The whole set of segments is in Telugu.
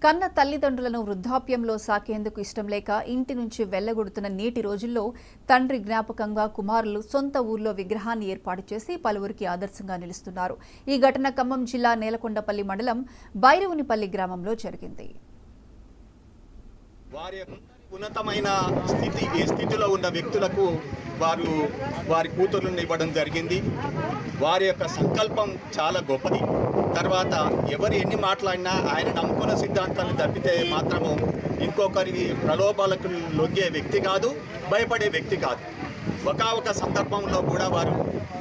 కన్న తల్లిదండ్రులను వృద్ధాప్యంలో సాకేందుకు ఇష్టం లేక ఇంటి నుంచి వెళ్లగొడుతున్న నేటి రోజుల్లో తండ్రి జ్ఞాపకంగా కుమారులు సొంత ఊర్లో విగ్రహాన్ని ఏర్పాటు చేసి పలువురికి ఆదర్శంగా నిలుస్తున్నారు. ఈ ఘటన ఖమ్మం జిల్లా నేలకొండపల్లి మండలం బైరవునిపల్లి గ్రామంలో జరిగింది. ఉన్నతమైన స్థితిలో ఉన్న వ్యక్తులకు వారి కూతుర్లను ఇవ్వడం జరిగింది. వారి యొక్క సంకల్పం చాలా గొప్పది. తర్వాత ఎవరు ఎన్ని మాట్లాడినా ఆయన నమ్ముకున్న సిద్ధాంతాలను తప్పితే మాత్రము ఇంకొకరి ప్రలోభాలకు లొంగే వ్యక్తి కాదు, భయపడే వ్యక్తి కాదు. ఒక సందర్భంలో కూడా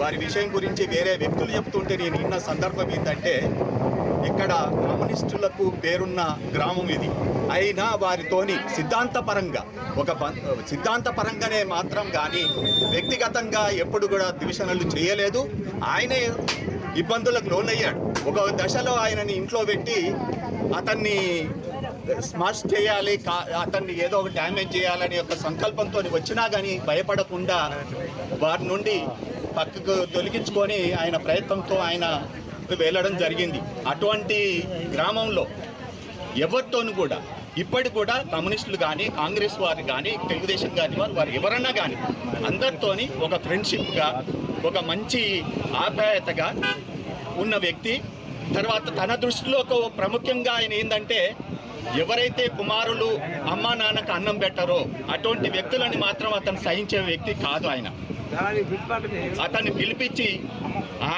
వారి విషయం గురించి వేరే వ్యక్తులు చెప్తుంటే నేను విన్న సందర్భం ఏంటంటే, ఇక్కడ కమ్యూనిస్టులకు పేరున్న గ్రామం ఇది. అయినా వారితోని సిద్ధాంతపరంగానే మాత్రం కానీ వ్యక్తిగతంగా ఎప్పుడు కూడా దివిషన్లు చేయలేదు. ఆయనే ఇబ్బందులకు లోనయ్యాడు. ఒక దశలో ఆయనని ఇంట్లో పెట్టి అతన్ని స్మాష్ చేయాలి, అతన్ని ఏదో ఒక డ్యామేజ్ చేయాలని ఒక సంకల్పంతో వచ్చినా కానీ భయపడకుండా వారి నుండి పక్కకు తొలగించుకొని ఆయన ప్రయత్నంతో ఆయన వెళ్ళడం జరిగింది. అటువంటి గ్రామంలో ఎవరితోనూ కూడా ఇప్పటికి కూడా కమ్యూనిస్టులు కానీ, కాంగ్రెస్ వారు కానీ, తెలుగుదేశం కానీ వారు ఎవరన్నా కానీ అందరితోని ఒక ఫ్రెండ్షిప్గా, ఒక మంచి ఆప్యాయతగా ఉన్న వ్యక్తి. తర్వాత తన దృష్టిలో ప్రాముఖ్యంగా ఆయన ఏంటంటే, ఎవరైతే కుమారులు అమ్మా నాన్నకు అన్నం పెట్టారో అటువంటి వ్యక్తులని మాత్రం అతను సహించే వ్యక్తి కాదు. ఆయన అతన్ని పిలిపించి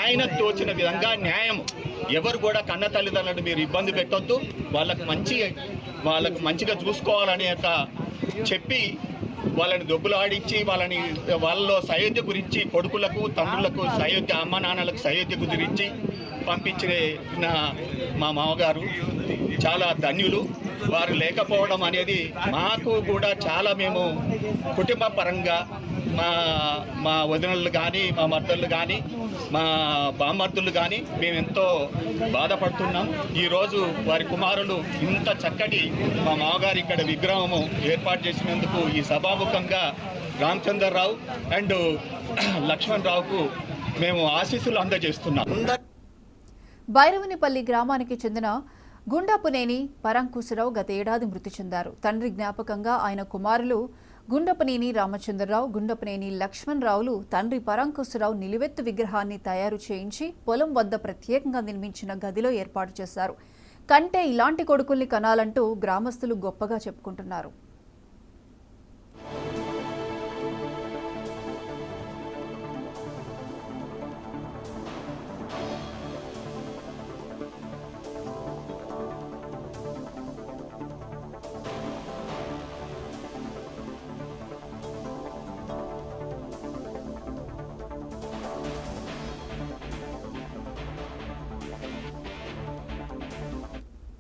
ఆయన తోచిన విధంగా న్యాయం, ఎవరు కూడా కన్న తల్లిదండ్రులను మీరు ఇబ్బంది పెట్టొద్దు, వాళ్ళకు మంచిగా చూసుకోవాలని చెప్పి వాళ్ళని దొబ్బులాడించి వాళ్ళలో సయోధ్య గురించి, కొడుకులకు తమ్ముళ్లకు సయోధ్య, అమ్మ నాన్నలకు సయోధ్య గురించి పంపించిన మా మామగారు చాలా ధన్యులు. వారు లేకపోవడం అనేది మాకు కూడా చాలా, మేము కుటుంబ పరంగా మా వదినలు కానీ, మా మద్దళ్ళు కానీ, మా బామ్మర్దులు కానీ మేము ఎంతో బాధపడుతున్నాం. ఈరోజు వారి కుమారులు ఇంత చక్కటి మా మామగారు ఇక్కడ విగ్రహము ఏర్పాటు చేసినందుకు ఈ సభాముఖంగా రామచంద్రరావు అండ్ లక్ష్మణ్ రావుకు మేము ఆశీస్సులు అందజేస్తున్నాం. బైరవునిపల్లి గ్రామానికి చెందిన గుండపునేని పరంకుశరావు గత ఏడాది మృతి చెందారు. తండ్రి జ్ఞాపకంగా ఆయన కుమారులు గుండపనేని రామచంద్రరావు, గుండపనేని లక్ష్మణ్ రావులు తండ్రి పరంకుశరావు నిలువెత్తు విగ్రహాన్ని తయారు చేయించి పొలం వద్ద ప్రత్యేకంగా నిర్మించిన గదిలో ఏర్పాటు చేశారు. కంటే ఇలాంటి కొడుకుల్ని కనాలంటూ గ్రామస్తులు గొప్పగా చెప్పుకుంటున్నారు.